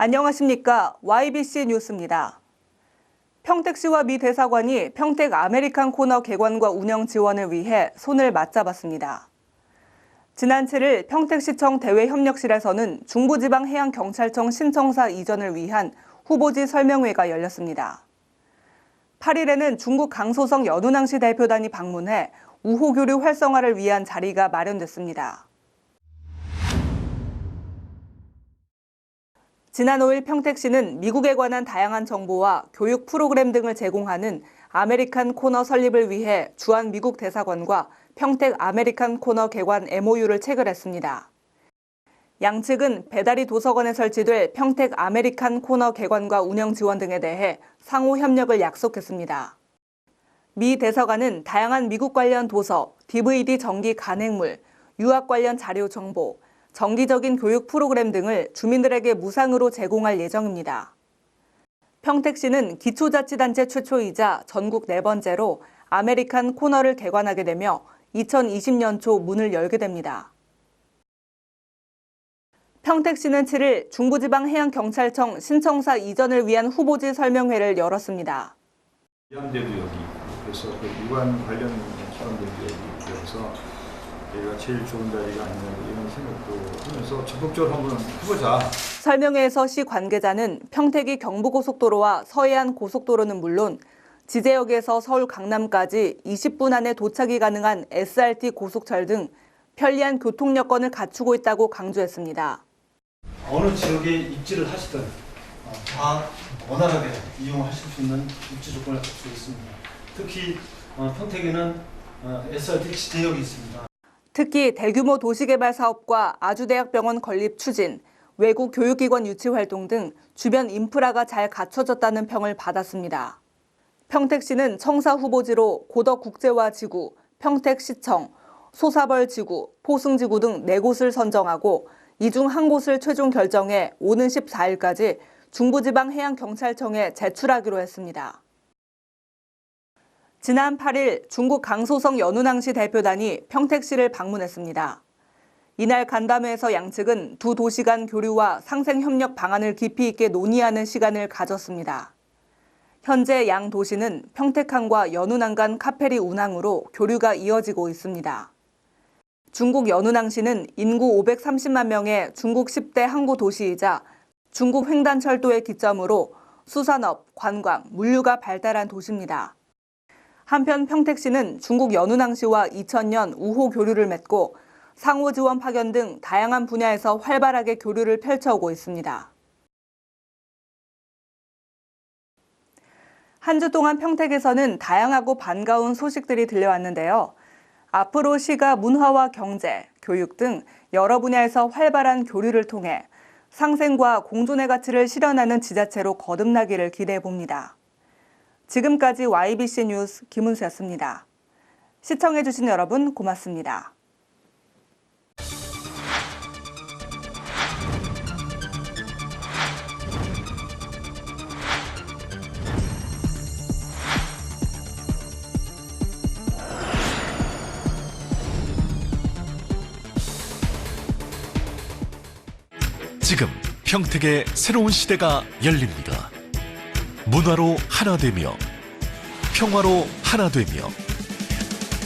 안녕하십니까. YBC 뉴스입니다. 평택시와 미 대사관이 평택 아메리칸 코너 개관과 운영 지원을 위해 손을 맞잡았습니다. 지난 7일 평택시청 대외협력실에서는 중부지방해양경찰청 신청사 이전을 위한 후보지 설명회가 열렸습니다. 8일에는 중국 강소성 연운항시 대표단이 방문해 우호교류 활성화를 위한 자리가 마련됐습니다. 지난 5일 평택시는 미국에 관한 다양한 정보와 교육 프로그램 등을 제공하는 아메리칸 코너 설립을 위해 주한 미국 대사관과 평택 아메리칸 코너 개관 MOU를 체결했습니다. 양측은 배다리 도서관에 설치될 평택 아메리칸 코너 개관과 운영 지원 등에 대해 상호 협력을 약속했습니다. 미 대사관은 다양한 미국 관련 도서, DVD 정기 간행물, 유학 관련 자료 정보, 정기적인 교육 프로그램 등을 주민들에게 무상으로 제공할 예정입니다. 평택시는 기초자치단체 최초이자 전국 4번째로 아메리칸 코너를 개관하게 되며 2020년 초 문을 열게 됩니다. 평택시는 7일 중부지방해양경찰청 신청사 이전을 위한 후보지 설명회를 열었습니다. 위안대도 여기 그래서 그 유관 관련 기관들도 여기 그래서 얘가 제일 좋은 자리가 아니냐 이런 생각도 하면서 적극적으로 한번 해보자. 설명회에서 시 관계자는 평택이 경부고속도로와 서해안 고속도로는 물론 지제역에서 서울 강남까지 20분 안에 도착이 가능한 SRT 고속철 등 편리한 교통 여건을 갖추고 있다고 강조했습니다. 어느 지역에 입지를 하시든 다 원활하게 이용하실 수 있는 입지 조건을 갖추고 있습니다. 특히 평택에는 SRT 지제역이 있습니다. 특히 대규모 도시개발 사업과 아주대학병원 건립 추진, 외국 교육기관 유치 활동 등 주변 인프라가 잘 갖춰졌다는 평을 받았습니다. 평택시는 청사 후보지로 고덕국제화지구, 평택시청, 소사벌지구, 포승지구 등 4곳을 선정하고 이 중 한 곳을 최종 결정해 오는 14일까지 중부지방해양경찰청에 제출하기로 했습니다. 지난 8일 중국 강소성 연운항시 대표단이 평택시를 방문했습니다. 이날 간담회에서 양측은 두 도시 간 교류와 상생협력 방안을 깊이 있게 논의하는 시간을 가졌습니다. 현재 양 도시는 평택항과 연운항 간 카페리 운항으로 교류가 이어지고 있습니다. 중국 연운항시는 인구 530만 명의 중국 10대 항구 도시이자 중국 횡단철도의 기점으로 수산업, 관광, 물류가 발달한 도시입니다. 한편 평택시는 중국 연운항시와 2000년 우호 교류를 맺고 상호 지원 파견 등 다양한 분야에서 활발하게 교류를 펼쳐오고 있습니다. 한 주 동안 평택에서는 다양하고 반가운 소식들이 들려왔는데요. 앞으로 시가 문화와 경제, 교육 등 여러 분야에서 활발한 교류를 통해 상생과 공존의 가치를 실현하는 지자체로 거듭나기를 기대해 봅니다. 지금까지 YBC 뉴스 김은수였습니다. 시청해주신 여러분 고맙습니다. 지금 평택의 새로운 시대가 열립니다. 문화로 하나 되며 평화로 하나 되며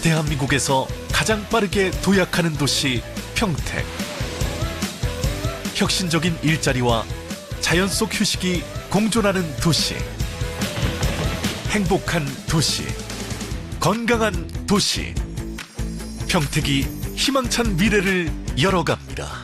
대한민국에서 가장 빠르게 도약하는 도시 평택. 혁신적인 일자리와 자연 속 휴식이 공존하는 도시. 행복한 도시. 건강한 도시. 평택이 희망찬 미래를 열어갑니다.